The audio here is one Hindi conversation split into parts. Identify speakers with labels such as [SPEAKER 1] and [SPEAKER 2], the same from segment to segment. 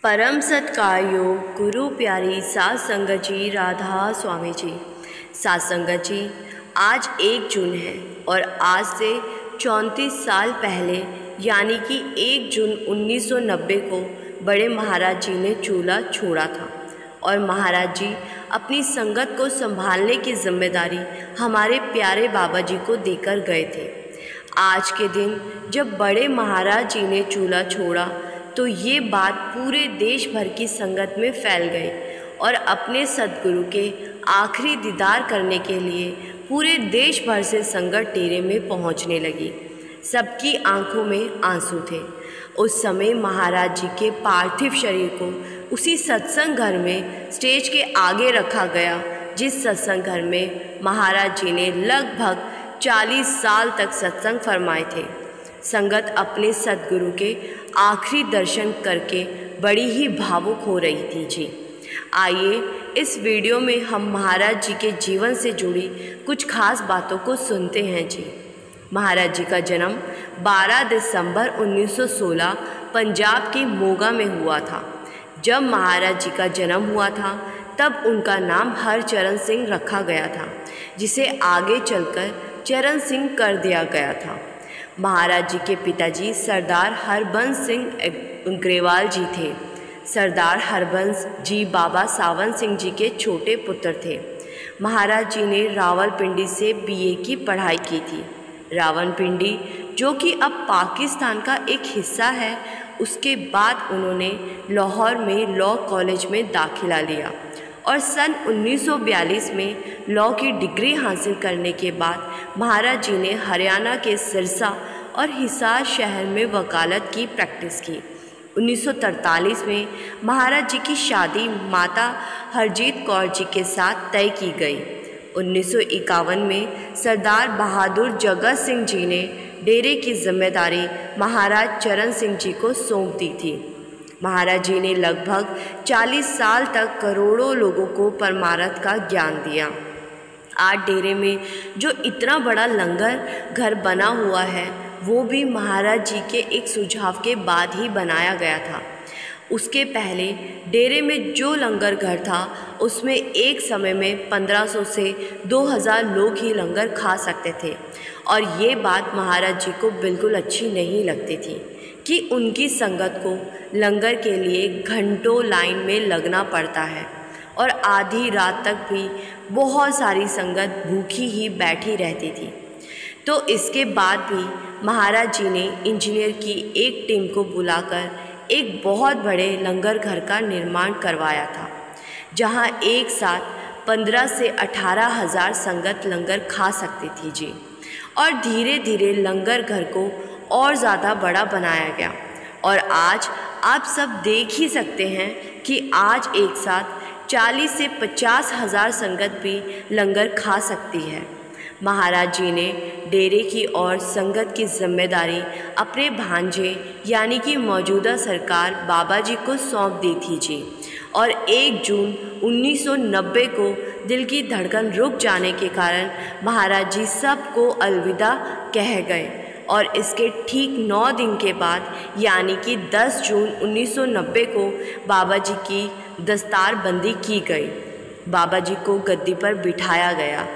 [SPEAKER 1] परम सत्कार योग गुरु प्यारी सात संगत जी, राधा स्वामी जी। सात संगत जी, आज 1 जून है और आज से 34 साल पहले यानी कि 1 जून 1990 को बड़े महाराज जी ने चूल्हा छोड़ा था और महाराज जी अपनी संगत को संभालने की जिम्मेदारी हमारे प्यारे बाबा जी को देकर गए थे। आज के दिन जब बड़े महाराज जी ने चूल्हा छोड़ा तो ये बात पूरे देश भर की संगत में फैल गई और अपने सद्गुरु के आखिरी दीदार करने के लिए पूरे देश भर से संगत डेरे में पहुंचने लगी। सबकी आंखों में आंसू थे। उस समय महाराज जी के पार्थिव शरीर को उसी सत्संग घर में स्टेज के आगे रखा गया, जिस सत्संग घर में महाराज जी ने लगभग 40 साल तक सत्संग फरमाए थे। संगत अपने सद्गुरु के आखिरी दर्शन करके बड़ी ही भावुक हो रही थी जी। आइए इस वीडियो में हम महाराज जी के जीवन से जुड़ी कुछ खास बातों को सुनते हैं जी। महाराज जी का जन्म 12 दिसंबर 1916 पंजाब के मोगा में हुआ था। जब महाराज जी का जन्म हुआ था तब उनका नाम हरचरण सिंह रखा गया था, जिसे आगे चलकर चरण सिंह कर दिया गया था। महाराज जी के पिताजी सरदार हरबंस सिंह ग्रेवाल जी थे। सरदार हरबंस जी बाबा सावन सिंह जी के छोटे पुत्र थे। महाराज जी ने रावलपिंडी से बीए की पढ़ाई की थी। रावलपिंडी जो कि अब पाकिस्तान का एक हिस्सा है, उसके बाद उन्होंने लाहौर में लॉ कॉलेज में दाखिला लिया और सन 1942 में लॉ की डिग्री हासिल करने के बाद महाराज जी ने हरियाणा के सिरसा और हिसार शहर में वकालत की प्रैक्टिस की। 1943 में महाराज जी की शादी माता हरजीत कौर जी के साथ तय की गई। 1951 में सरदार बहादुर जगत सिंह जी ने डेरे की जिम्मेदारी महाराज चरण सिंह जी को सौंप दी थी। महाराज जी ने लगभग 40 साल तक करोड़ों लोगों को परमार्थ का ज्ञान दिया। आज डेरे में जो इतना बड़ा लंगर घर बना हुआ है, वो भी महाराज जी के एक सुझाव के बाद ही बनाया गया था। उसके पहले डेरे में जो लंगर घर था, उसमें एक समय में 1500 से 2000 लोग ही लंगर खा सकते थे और ये बात महाराज जी को बिल्कुल अच्छी नहीं लगती थी कि उनकी संगत को लंगर के लिए घंटों लाइन में लगना पड़ता है और आधी रात तक भी बहुत सारी संगत भूखी ही बैठी रहती थी। तो इसके बाद भी महाराज जी ने इंजीनियर की एक टीम को बुलाकर एक बहुत बड़े लंगर घर का निर्माण करवाया था, जहां एक साथ 15 से 18,000 संगत लंगर खा सकती थी जी। और धीरे धीरे लंगर घर को और ज़्यादा बड़ा बनाया गया और आज आप सब देख ही सकते हैं कि आज एक साथ 40 से 50,000 संगत भी लंगर खा सकती है। महाराज जी ने डेरे की और संगत की जिम्मेदारी अपने भांजे यानी कि मौजूदा सरकार बाबा जी को सौंप दी थी जी। और 1 जून 1990 को दिल की धड़कन रुक जाने के कारण महाराज जी सबको अलविदा कह गए और इसके ठीक 9 दिन के बाद यानी कि 10 जून 1990 को बाबा जी की दस्तारबंदी की गई। बाबा जी को गद्दी पर बिठाया गया।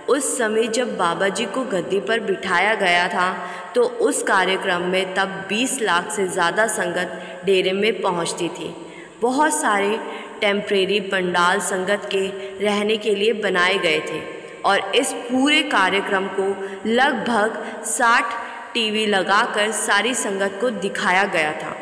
[SPEAKER 1] उस समय जब बाबा जी को गद्दी पर बिठाया गया था तो उस कार्यक्रम में तब 20 लाख से ज़्यादा संगत डेरे में पहुंचती थी। बहुत सारे टेम्परेरी पंडाल संगत के रहने के लिए बनाए गए थे और इस पूरे कार्यक्रम को लगभग 60 टीवी लगाकर सारी संगत को दिखाया गया था।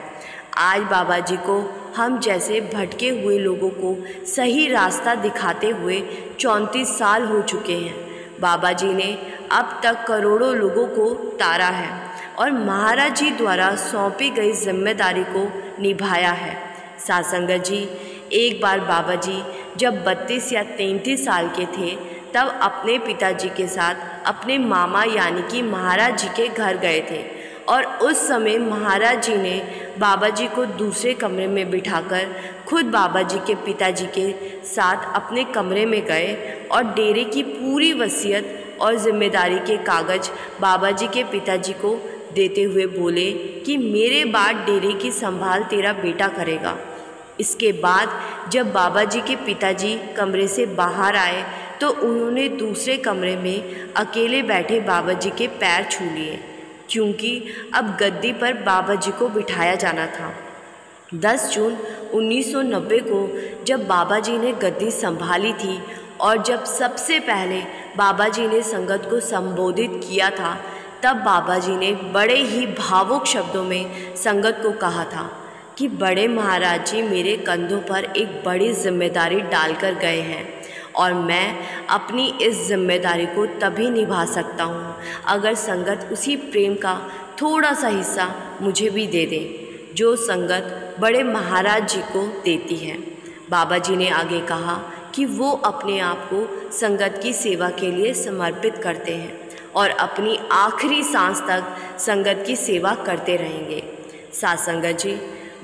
[SPEAKER 1] आज बाबा जी को हम जैसे भटके हुए लोगों को सही रास्ता दिखाते हुए 34 साल हो चुके हैं। बाबा जी ने अब तक करोड़ों लोगों को तारा है और महाराज जी द्वारा सौंपी गई जिम्मेदारी को निभाया है। सात संगत जी, एक बार बाबा जी जब 32 या 33 साल के थे तब अपने पिताजी के साथ अपने मामा यानी कि महाराज जी के घर गए थे और उस समय महाराज जी ने बाबा जी को दूसरे कमरे में बिठाकर खुद बाबा जी के पिताजी के साथ अपने कमरे में गए और डेरे की पूरी वसीयत और जिम्मेदारी के कागज़ बाबा जी के पिताजी को देते हुए बोले कि मेरे बाद डेरे की संभाल तेरा बेटा करेगा। इसके बाद जब बाबा जी के पिताजी कमरे से बाहर आए तो उन्होंने दूसरे कमरे में अकेले बैठे बाबा जी के पैर छू लिए, क्योंकि अब गद्दी पर बाबा जी को बिठाया जाना था। 10 जून 1990 को जब बाबा जी ने गद्दी संभाली थी और जब सबसे पहले बाबा जी ने संगत को संबोधित किया था, तब बाबा जी ने बड़े ही भावुक शब्दों में संगत को कहा था कि बड़े महाराज जी मेरे कंधों पर एक बड़ी जिम्मेदारी डालकर गए हैं और मैं अपनी इस जिम्मेदारी को तभी निभा सकता हूँ अगर संगत उसी प्रेम का थोड़ा सा हिस्सा मुझे भी दे दे जो संगत बड़े महाराज जी को देती है। बाबा जी ने आगे कहा कि वो अपने आप को संगत की सेवा के लिए समर्पित करते हैं और अपनी आखिरी सांस तक संगत की सेवा करते रहेंगे। साथ संगत जी,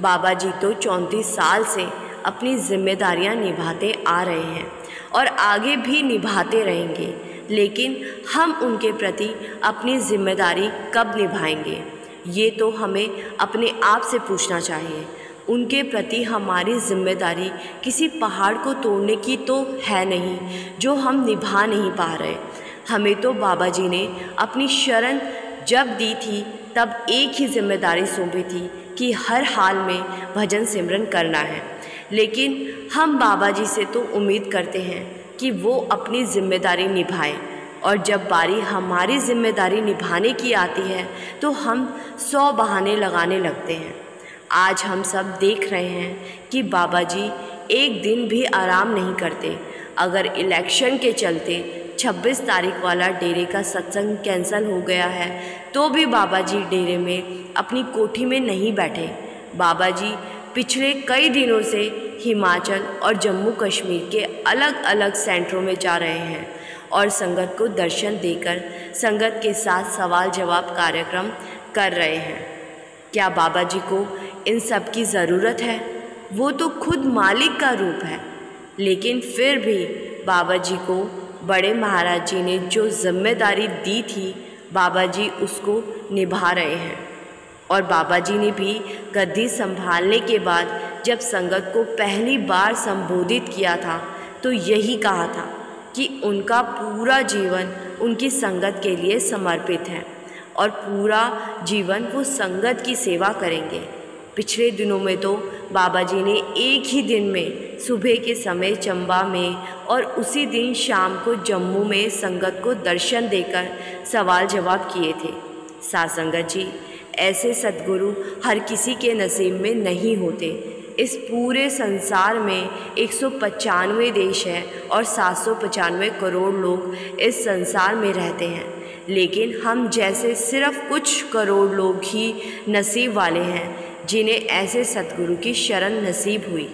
[SPEAKER 1] बाबा जी तो 34 साल से अपनी जिम्मेदारियां निभाते आ रहे हैं और आगे भी निभाते रहेंगे, लेकिन हम उनके प्रति अपनी जिम्मेदारी कब निभाएंगे, ये तो हमें अपने आप से पूछना चाहिए। उनके प्रति हमारी जिम्मेदारी किसी पहाड़ को तोड़ने की तो है नहीं जो हम निभा नहीं पा रहे। हमें तो बाबा जी ने अपनी शरण जब दी थी तब एक ही जिम्मेदारी सौंपी थी कि हर हाल में भजन सिमरन करना है, लेकिन हम बाबा जी से तो उम्मीद करते हैं कि वो अपनी जिम्मेदारी निभाएं और जब बारी हमारी जिम्मेदारी निभाने की आती है तो हम 100 बहाने लगाने लगते हैं। आज हम सब देख रहे हैं कि बाबा जी एक दिन भी आराम नहीं करते। अगर इलेक्शन के चलते 26 तारीख वाला डेरे का सत्संग कैंसिल हो गया है तो भी बाबा जी डेरे में अपनी कोठी में नहीं बैठे। बाबा जी पिछले कई दिनों से हिमाचल और जम्मू कश्मीर के अलग अलग सेंटरों में जा रहे हैं और संगत को दर्शन देकर संगत के साथ सवाल जवाब कार्यक्रम कर रहे हैं। क्या बाबा जी को इन सब की ज़रूरत है? वो तो खुद मालिक का रूप है, लेकिन फिर भी बाबा जी को बड़े महाराज जी ने जो जिम्मेदारी दी थी, बाबा जी उसको निभा रहे हैं। और बाबा जी ने भी गद्दी संभालने के बाद जब संगत को पहली बार संबोधित किया था तो यही कहा था कि उनका पूरा जीवन उनकी संगत के लिए समर्पित है और पूरा जीवन वो संगत की सेवा करेंगे। पिछले दिनों में तो बाबा जी ने एक ही दिन में सुबह के समय चंबा में और उसी दिन शाम को जम्मू में संगत को दर्शन देकर सवाल जवाब किए थे। साथ संगत जी, ऐसे सद्गुरु हर किसी के नसीब में नहीं होते। इस पूरे संसार में 195 देश है और 795 करोड़ लोग इस संसार में रहते हैं, लेकिन हम जैसे सिर्फ कुछ करोड़ लोग ही नसीब वाले हैं जिन्हें ऐसे सद्गुरु की शरण नसीब हुई।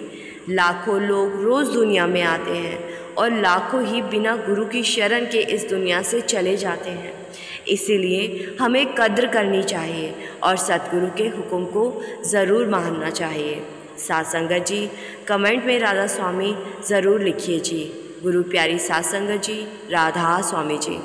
[SPEAKER 1] लाखों लोग रोज़ दुनिया में आते हैं और लाखों ही बिना गुरु की शरण के इस दुनिया से चले जाते हैं। इसीलिए हमें कद्र करनी चाहिए और सद्गुरु के हुक्म को ज़रूर मानना चाहिए। साथ संगत जी, कमेंट में राधा स्वामी ज़रूर लिखिए जी। गुरु प्यारी साथ संगत जी, राधा स्वामी जी।